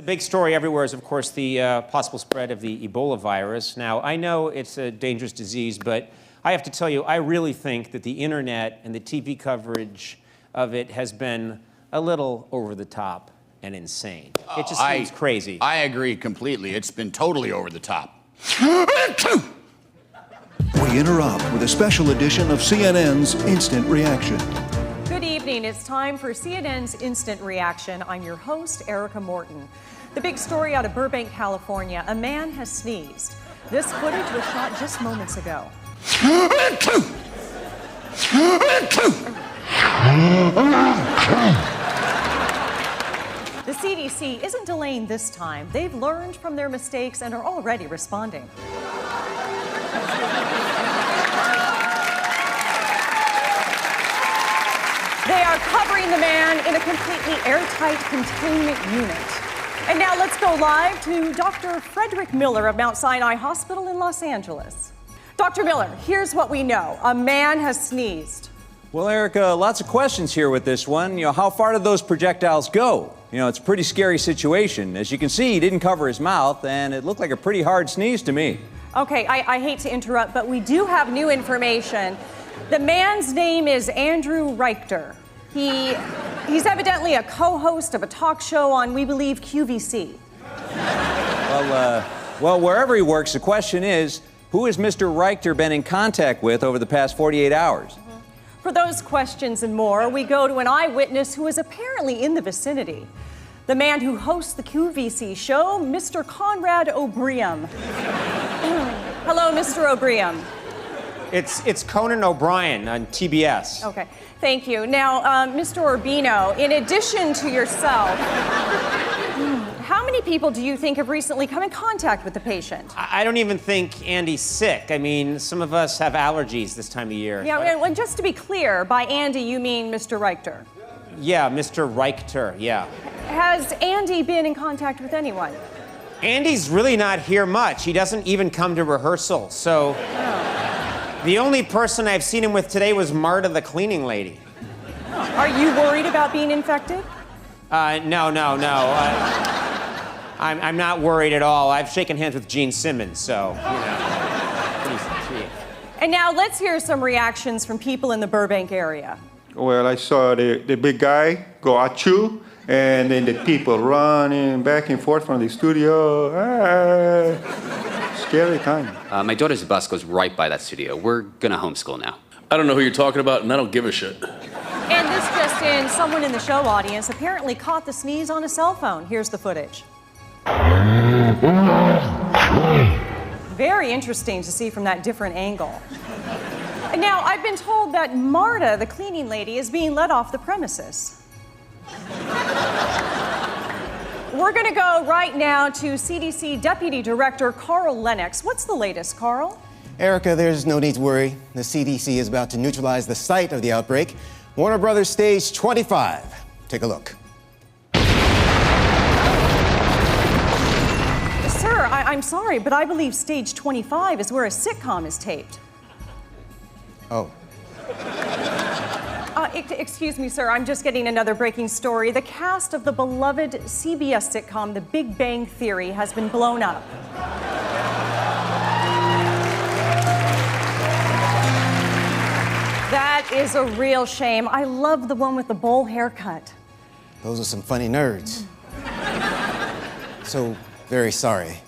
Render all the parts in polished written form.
The big story everywhere is, of course, the possible spread of the Ebola virus. Now, I know it's a dangerous disease, but I have to tell you, I really think that the internet and the TV coverage of it has been a little over the top and insane. It just seems crazy. I agree completely. It's been totally over the top. We interrupt with a special edition of CNN's Instant Reaction. Good evening. It's time for CNN's Instant Reaction. I'm your host, Erica Morton. The big story out of Burbank, California. A man has sneezed. This footage was shot just moments ago. The CDC isn't delaying this time. They've learned from their mistakes and are already responding. They are covering the man in a completely airtight containment unit. And now let's go live to Dr. Frederick Miller of Mount Sinai Hospital in Los Angeles. Dr. Miller, here's what we know. A man has sneezed. Well, Erica, lots of questions here with this one. You know, how far did those projectiles go? You know, it's a pretty scary situation. As you can see, he didn't cover his mouth, and it looked like a pretty hard sneeze to me. Okay, I hate to interrupt, but we do have new information. The man's name is Andy Richter. He's evidently a co-host of a talk show on, we believe, QVC. Well, wherever he works, the question is, who has Mr. Richter been in contact with over the past 48 hours? For those questions and more, we go to an eyewitness who is apparently in the vicinity. The man who hosts the QVC show, Mr. Conan O'Brien. Hello, Mr. O'Brien. It's Conan O'Brien on TBS. Okay, thank you. Now, Mr. Orbino, in addition to yourself, how many people do you think have recently come in contact with the patient? I don't even think Andy's sick. I mean, some of us have allergies this time of year. Yeah, and just to be clear, by Andy, you mean Mr. Richter? Yeah, Mr. Richter, yeah. Has Andy been in contact with anyone? Andy's really not here much. He doesn't even come to rehearsal, so... The only person I've seen him with today was Marta, the cleaning lady. Are you worried about being infected? No. I'm not worried at all. I've shaken hands with Gene Simmons, so, you know. And now let's hear some reactions from people in the Burbank area. Well, I saw the big guy go achoo, and then the people running back and forth from the studio. Scary time. My daughter's bus goes right by that studio. We're gonna homeschool now. I don't know who you're talking about, and I don't give a shit. And this just in, someone in the show audience apparently caught the sneeze on a cell phone. Here's the footage. Very interesting to see from that different angle. And now, I've been told that Marta, the cleaning lady, is being let off the premises. We're going to go right now to CDC Deputy Director Carl Lennox. What's the latest, Carl? Erica, there's no need to worry. The CDC is about to neutralize the site of the outbreak. Warner Brothers Stage 25. Take a look. Sir, I'm sorry, but I believe Stage 25 is where a sitcom is taped. Oh. Excuse me, sir, I'm just getting another breaking story. The cast of the beloved CBS sitcom, The Big Bang Theory, has been blown up. That is a real shame. I love the one with the bowl haircut. Those are some funny nerds. So, very sorry.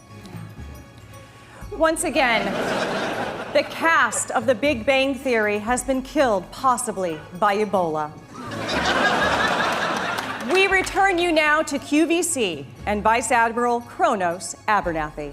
Once again, the cast of The Big Bang Theory has been killed, possibly by Ebola. We return you now to QVC and Vice Admiral CHRONOS ABERNATHY.